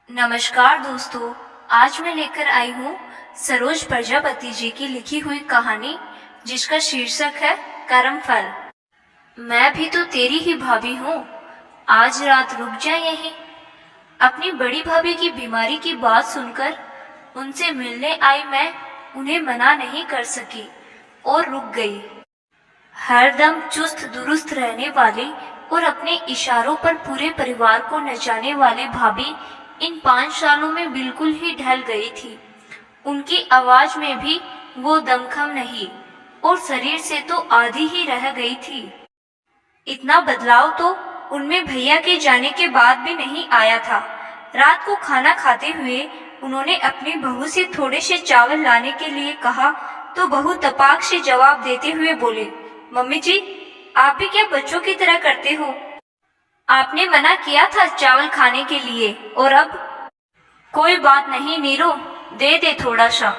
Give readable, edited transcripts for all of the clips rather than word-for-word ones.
नमस्कार दोस्तों, आज मैं लेकर आई हूँ सरोज प्रजापति जी की लिखी हुई कहानी जिसका शीर्षक है कर्मफल। मैं भी तो तेरी ही भाभी हूँ, आज रात रुक जा यहीं। अपनी बड़ी भाभी की बीमारी की बात सुनकर उनसे मिलने आई मैं उन्हें मना नहीं कर सकी और रुक गई। हरदम चुस्त दुरुस्त रहने वाली और अपने इशारों पर पूरे परिवार को नचाने वाली भाभी इन 5 सालों में बिल्कुल ही ढल गई थी। उनकी आवाज में भी वो दमखम नहीं और शरीर से तो आधी ही रह गई थी। इतना बदलाव तो उनमें भैया के जाने के बाद भी नहीं आया था। रात को खाना खाते हुए उन्होंने अपनी बहू से थोड़े से चावल लाने के लिए कहा तो बहू तपाक से जवाब देते हुए बोले, मम्मी जी आप भी क्या बच्चों की तरह करते हो? आपने मना किया था चावल खाने के लिए और अब? कोई बात नहीं नीरू, दे दे थोड़ा सा,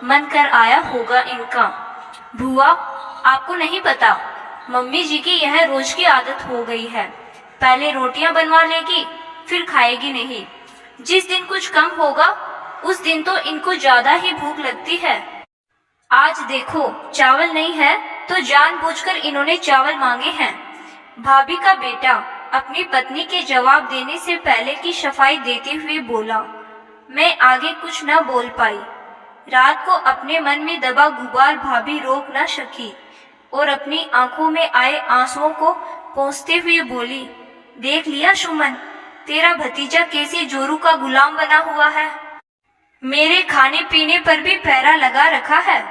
मन कर आया होगा इनका। बुआ आपको नहीं पता, मम्मी जी की यह रोज की आदत हो गई है। पहले रोटियां बनवा लेगी फिर खाएगी नहीं। जिस दिन कुछ कम होगा उस दिन तो इनको ज्यादा ही भूख लगती है। आज देखो चावल नहीं है तो जानबूझकर इन्होंने चावल मांगे हैं। भाभी का बेटा अपनी पत्नी के जवाब देने से पहले की सफाई देते हुए बोला। मैं आगे कुछ न बोल पाई। रात को अपने मन में दबा गुबार भाभी रोक न सकी और अपनी आंखों में आए आंसुओं को पोंछते हुए बोली, देख लिया सुमन, तेरा भतीजा कैसे जोरू का गुलाम बना हुआ है। मेरे खाने पीने पर भी पहरा लगा रखा है।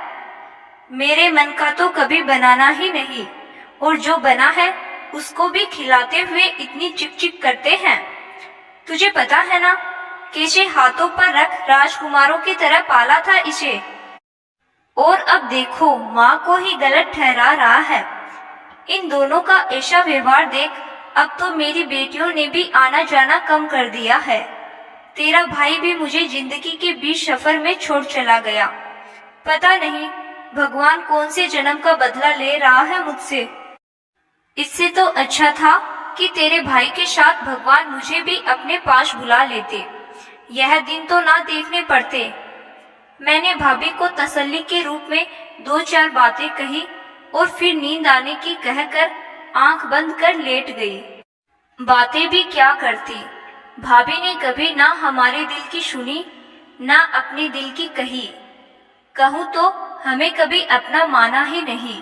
मेरे मन का तो कभी बनाना ही नहीं और जो बना है उसको भी खिलाते हुए इतनी चिक करते हैं। तुझे पता है ना कैसे हाथों पर रख राजकुमारों की तरह पाला था इसे, और अब देखो माँ को ही गलत ठहरा रहा है। इन दोनों का ऐसा व्यवहार देख अब तो मेरी बेटियों ने भी आना जाना कम कर दिया है। तेरा भाई भी मुझे जिंदगी के बीच सफर में छोड़ चला गया। पता नहीं भगवान कौन से जन्म का बदला ले रहा है मुझसे। इससे तो अच्छा था कि तेरे भाई के साथ भगवान मुझे भी अपने पास बुला लेते, यह दिन तो ना देखने पड़ते। मैंने भाभी को तसल्ली के रूप में 2-4 बातें कही और फिर नींद आने की कहकर आंख बंद कर लेट गई। बातें भी क्या करती, भाभी ने कभी ना हमारे दिल की सुनी ना अपने दिल की कही। कहूँ तो हमें कभी अपना माना ही नहीं।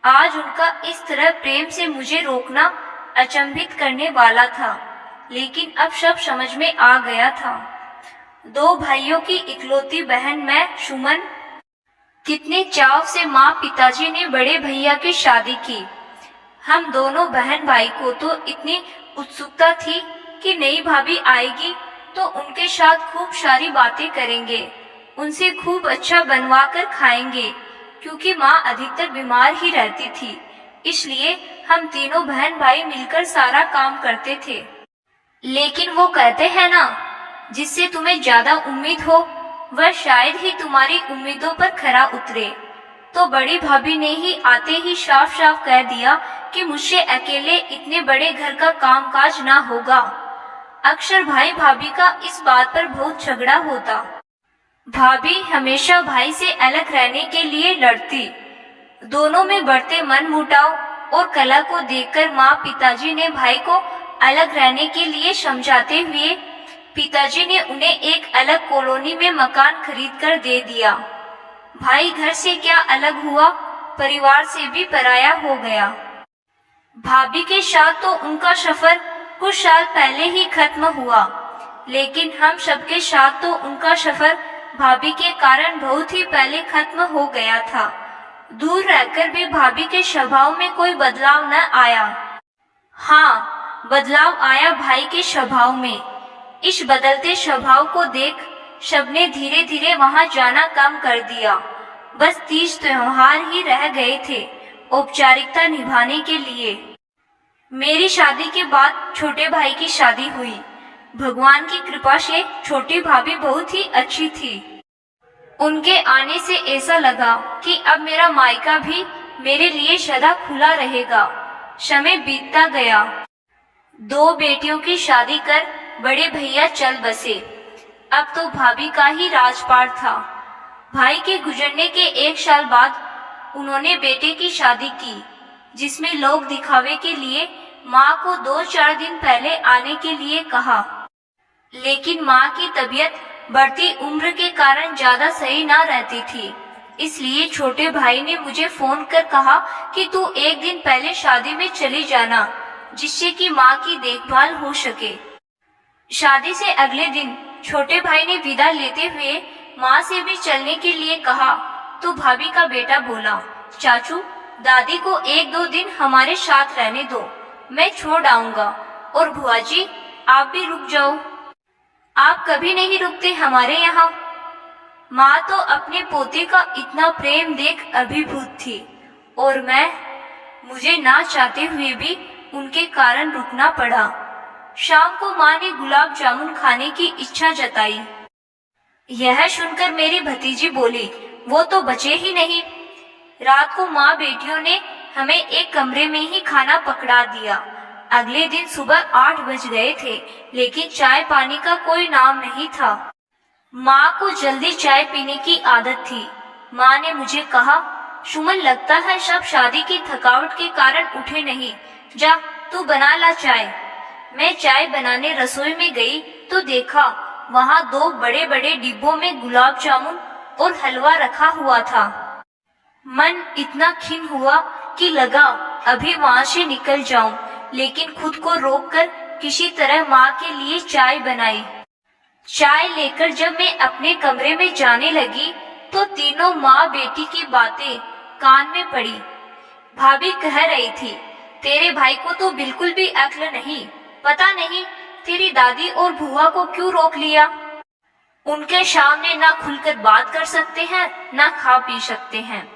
आज उनका इस तरह प्रेम से मुझे रोकना अचंभित करने वाला था, लेकिन अब सब समझ में आ गया था। 2 भाइयों की इकलौती बहन मैं सुमन। कितने चाव से माँ पिताजी ने बड़े भैया की शादी की। हम दोनों बहन भाई को तो इतनी उत्सुकता थी कि नई भाभी आएगी तो उनके साथ खूब सारी बातें करेंगे, उनसे खूब अच्छा बनवा कर खाएंगे, क्योंकि माँ अधिकतर बीमार ही रहती थी। इसलिए हम तीनों बहन भाई मिलकर सारा काम करते थे। लेकिन वो कहते हैं ना, जिससे तुम्हें ज्यादा उम्मीद हो वह शायद ही तुम्हारी उम्मीदों पर खरा उतरे। तो बड़ी भाभी ने ही आते ही साफ साफ कह दिया कि मुझसे अकेले इतने बड़े घर का कामकाज ना होगा। अक्सर भाई भाभी का इस बात पर बहुत झगड़ा होता। भाभी हमेशा भाई से अलग रहने के लिए लड़ती। दोनों में बढ़ते मनमुटाव और कलह को देखकर माँ पिताजी ने भाई को अलग रहने के लिए समझाते हुए पिताजी ने उन्हें एक अलग कॉलोनी में मकान खरीद कर दे दिया। भाई घर से क्या अलग हुआ, परिवार से भी पराया हो गया। भाभी के साथ तो उनका सफर कुछ साल पहले ही खत्म हुआ, लेकिन हम सबके साथ तो उनका सफर भाभी के कारण बहुत ही पहले खत्म हो गया था। दूर रहकर भी भाभी के स्वभाव में कोई बदलाव न आया। हाँ, बदलाव आया भाई के स्वभाव में। इस बदलते स्वभाव को देख सबने धीरे धीरे वहां जाना कम कर दिया। बस 30 त्योहार ही रह गए थे औपचारिकता निभाने के लिए। मेरी शादी के बाद छोटे भाई की शादी हुई। भगवान की कृपा से छोटी भाभी बहुत ही अच्छी थी। उनके आने से ऐसा लगा कि अब मेरा मायका भी मेरे लिए सदा खुला रहेगा। समय बीतता गया। 2 बेटियों की शादी कर बड़े भैया चल बसे। अब तो भाभी का ही राजपाट था। भाई के गुजरने के 1 साल बाद उन्होंने बेटे की शादी की, जिसमें लोग दिखावे के लिए माँ को 2-4 दिन पहले आने के लिए कहा। लेकिन माँ की तबीयत बढ़ती उम्र के कारण ज्यादा सही ना रहती थी, इसलिए छोटे भाई ने मुझे फोन कर कहा कि तू 1 दिन पहले शादी में चली जाना, जिससे कि माँ की देखभाल हो सके। शादी से अगले दिन छोटे भाई ने विदा लेते हुए माँ से भी चलने के लिए कहा, तो भाभी का बेटा बोला, चाचू दादी को 1-2 दिन हमारे साथ रहने दो, मैं छोड़ आऊंगा। और बुआ जी आप भी रुक जाओ, आप कभी नहीं रुकते हमारे यहाँ। माँ तो अपने पोते का इतना प्रेम देख अभिभूत थी और मुझे ना चाहते हुए भी उनके कारण रुकना पड़ा। शाम को माँ ने गुलाब जामुन खाने की इच्छा जताई। यह सुनकर मेरी भतीजी बोली, वो तो बचे ही नहीं। रात को माँ बेटियों ने हमें एक कमरे में ही खाना पकड़ा दिया। अगले दिन सुबह 8 बज गए थे, लेकिन चाय पानी का कोई नाम नहीं था। माँ को जल्दी चाय पीने की आदत थी। माँ ने मुझे कहा, सुमन लगता है सब शादी की थकावट के कारण उठे नहीं, जा तू बना ला चाय। मैं चाय बनाने रसोई में गई तो देखा वहाँ 2 बड़े बड़े डिब्बों में गुलाब जामुन और हलवा रखा हुआ था। मन इतना खिन्न हुआ कि लगा अभी वहाँ से निकल जाऊं, लेकिन खुद को रोककर किसी तरह माँ के लिए चाय बनाई। चाय लेकर जब मैं अपने कमरे में जाने लगी तो तीनों माँ बेटी की बातें कान में पड़ी। भाभी कह रही थी, तेरे भाई को तो बिल्कुल भी अक्ल नहीं, पता नहीं तेरी दादी और बुआ को क्यों रोक लिया। उनके सामने ना खुलकर बात कर सकते हैं, ना खा पी सकते हैं।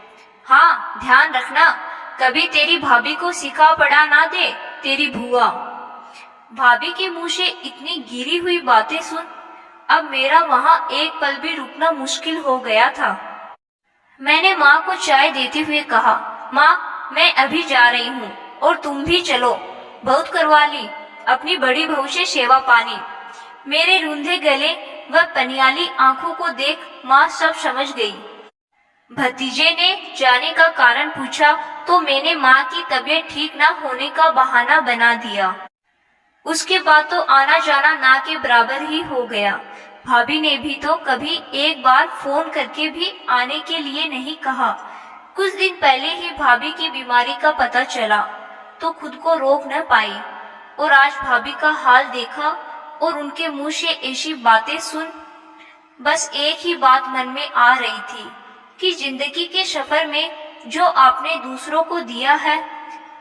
हाँ ध्यान रखना, कभी तेरी भाभी को सिखा पड़ा ना दे तेरी बुआ। भाभी के मुंह से इतनी गिरी हुई बातें सुन अब मेरा वहाँ एक पल भी रुकना मुश्किल हो गया था। मैंने माँ को चाय देते हुए कहा, माँ मैं अभी जा रही हूँ और तुम भी चलो, बहुत करवा ली अपनी बड़ी बहू से सेवा पानी। मेरे रूंधे गले व पनियाली आंखों को देख माँ सब समझ गई। भतीजे ने जाने का कारण पूछा तो मैंने माँ की तबीयत ठीक न होने का बहाना बना दिया। उसके बाद तो आना जाना ना के बराबर ही हो गया। भाभी ने भी तो कभी एक बार फोन करके भी आने के लिए नहीं कहा। कुछ दिन पहले ही भाभी की बीमारी का पता चला तो खुद को रोक न पाई और आज भाभी का हाल देखा और उनके मुंह से ऐसी बातें सुन बस एक ही बात मन में आ रही थी कि जिंदगी के सफर में जो आपने दूसरों को दिया है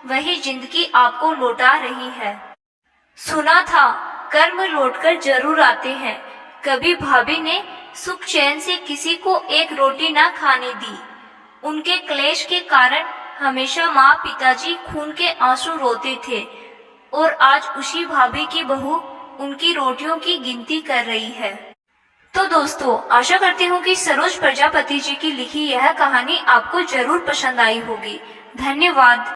वही जिंदगी आपको लौटा रही है। सुना था कर्म लौटकर जरूर आते हैं। कभी भाभी ने सुख चैन से किसी को एक रोटी ना खाने दी। उनके क्लेश के कारण हमेशा माँ पिताजी खून के आंसू रोते थे और आज उसी भाभी की बहू उनकी रोटियों की गिनती कर रही है। तो दोस्तों आशा करती हूँ कि सरोज प्रजापति जी की लिखी यह कहानी आपको जरूर पसंद आई होगी। धन्यवाद।